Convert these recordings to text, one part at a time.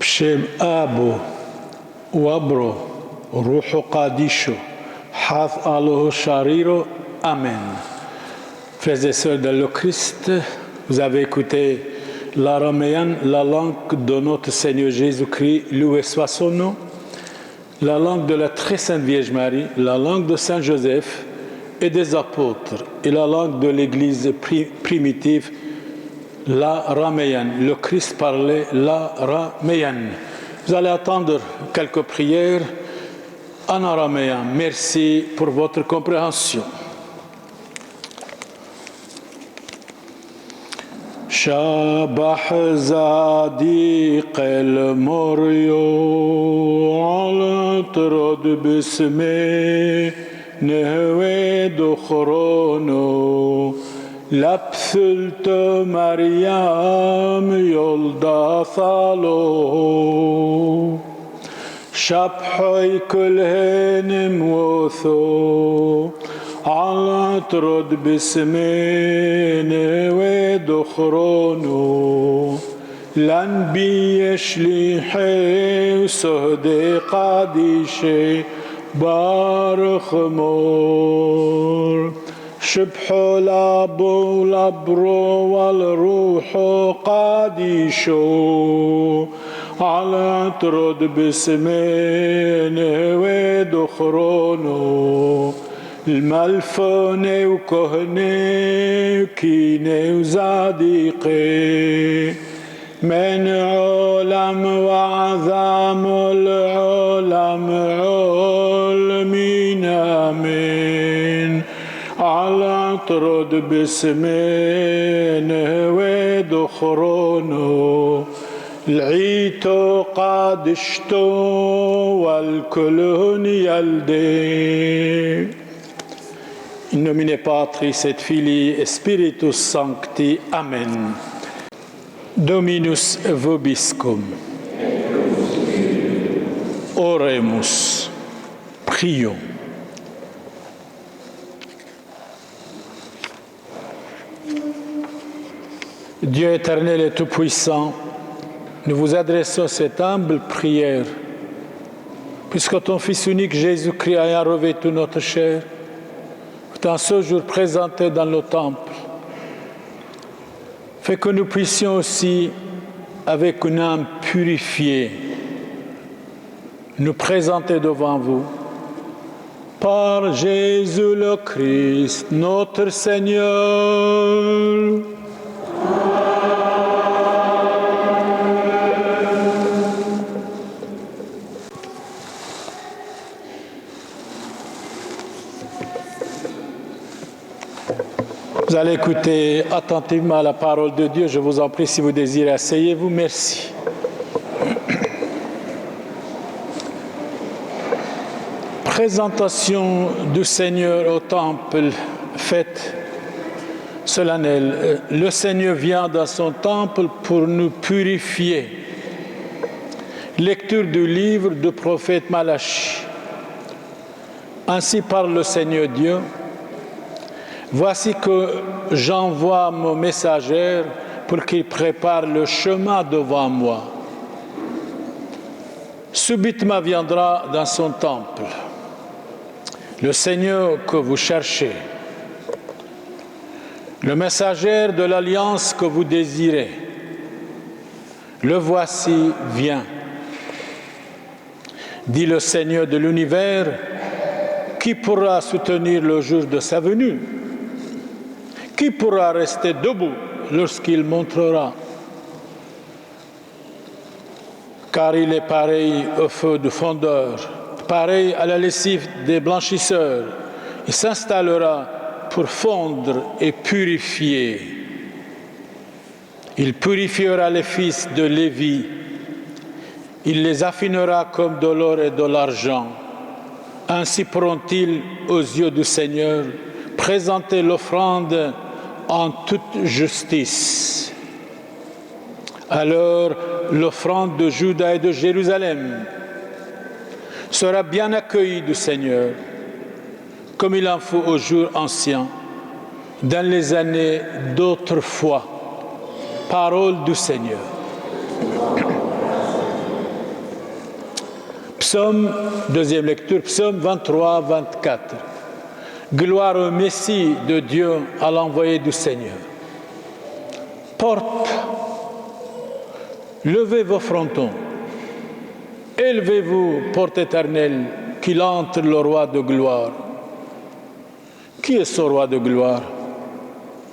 B'Shem Abo, Uabro, Ruho Qadisho, Hath Aloho Shariro, Amen. Frères et sœurs dans le Christ, vous avez écouté l'araméen, la langue de notre Seigneur Jésus-Christ, loué soit son nom, la langue de la très sainte Vierge Marie, la langue de Saint Joseph et des apôtres, et la langue de l'Église primitive, l'araméen. Le Christ parlait l'araméen. Vous allez attendre quelques prières en araméen. Merci pour votre compréhension. شابح صديق المريو على ترد باسمه نهوي دخرونو لبثلت مريم يلدا ثالو شبحي كلهن موثو على ترد باسمين ودخرونو لنبي شليحي وسهدي قاديشي بارخمور شبحو لابو لابرو والروح قاديشو على ترد باسمين ودخرونو الملفوني وكهني وكيني وزاديقي من علم وعظام العلم علمين آمين على طرد باسمين ودخرونو العيتو قادشتو والكلهن يلدي In nomine Patris et Filii et Spiritus Sancti. Amen. Dominus vobiscum. Oremus. Prions. Dieu éternel et tout-puissant, nous vous adressons cette humble prière, puisque ton Fils unique Jésus-Christ ayant revêtu notre chair, dans ce jour présenté dans le temple, fait que nous puissions aussi, avec une âme purifiée, nous présenter devant vous, par Jésus le Christ, notre Seigneur. Vous allez écouter attentivement la parole de Dieu. Je vous en prie, si vous désirez, asseyez-vous. Merci. Présentation du Seigneur au temple, fête solennelle. Le Seigneur vient dans son temple pour nous purifier. Lecture du livre du prophète Malachie. Ainsi parle le Seigneur Dieu. Voici que j'envoie mon messager pour qu'il prépare le chemin devant moi. Subitement viendra dans son temple le Seigneur que vous cherchez, le messager de l'alliance que vous désirez. Le voici vient, dit le Seigneur de l'univers. Qui pourra soutenir le jour de sa venue? Qui pourra rester debout lorsqu'il montrera? Car il est pareil au feu du fondeur, pareil à la lessive des blanchisseurs. Il s'installera pour fondre et purifier. Il purifiera les fils de Lévi. Il les affinera comme de l'or et de l'argent. Ainsi pourront-ils, aux yeux du Seigneur, présenter l'offrande en toute justice. Alors, l'offrande de Juda et de Jérusalem sera bien accueillie du Seigneur, comme il en faut aux jours anciens, dans les années d'autrefois. Parole du Seigneur. Psaume, deuxième lecture, psaume 23, 24. Gloire au Messie de Dieu, à l'envoyé du Seigneur. Porte, levez vos frontons, élevez-vous, porte éternelle, qu'il entre le roi de gloire. Qui est ce roi de gloire?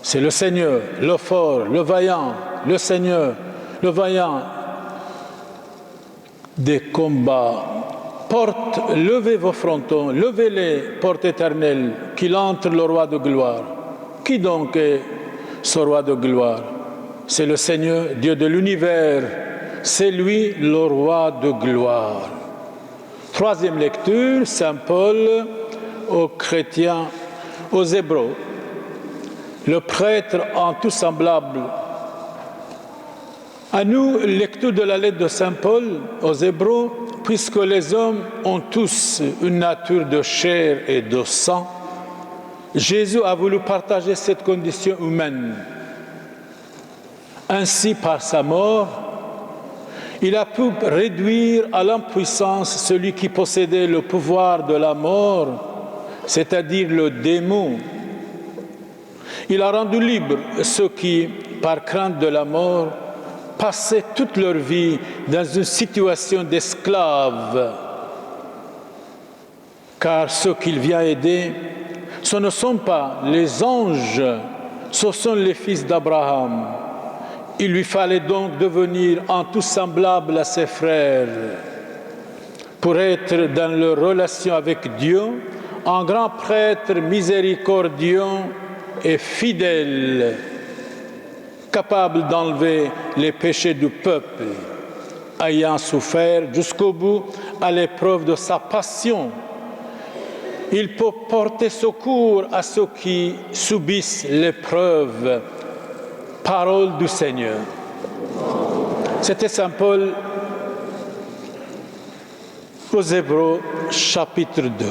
C'est le Seigneur, le fort, le vaillant, le Seigneur, le vaillant des combats. Porte, levez vos frontons, levez-les, porte éternelle, qu'il entre le roi de gloire. Qui donc est ce roi de gloire? C'est le Seigneur, Dieu de l'univers. C'est lui le roi de gloire. Troisième lecture, Saint Paul aux chrétiens, aux Hébreux. Le prêtre en tout semblable. À nous, lecture de la lettre de Saint Paul aux Hébreux, puisque les hommes ont tous une nature de chair et de sang, Jésus a voulu partager cette condition humaine. Ainsi, par sa mort, il a pu réduire à l'impuissance celui qui possédait le pouvoir de la mort, c'est-à-dire le démon. Il a rendu libres ceux qui, par crainte de la mort, passaient toute leur vie dans une situation d'esclave. Car ceux qu'il vient aider, ce ne sont pas les anges, ce sont les fils d'Abraham. Il lui fallait donc devenir en tout semblable à ses frères pour être dans leur relation avec Dieu, un grand prêtre miséricordieux et fidèle, capable d'enlever les péchés du peuple, ayant souffert jusqu'au bout à l'épreuve de sa passion. Il peut porter secours à ceux qui subissent l'épreuve. Parole du Seigneur. C'était Saint Paul aux Hébreux, chapitre 2.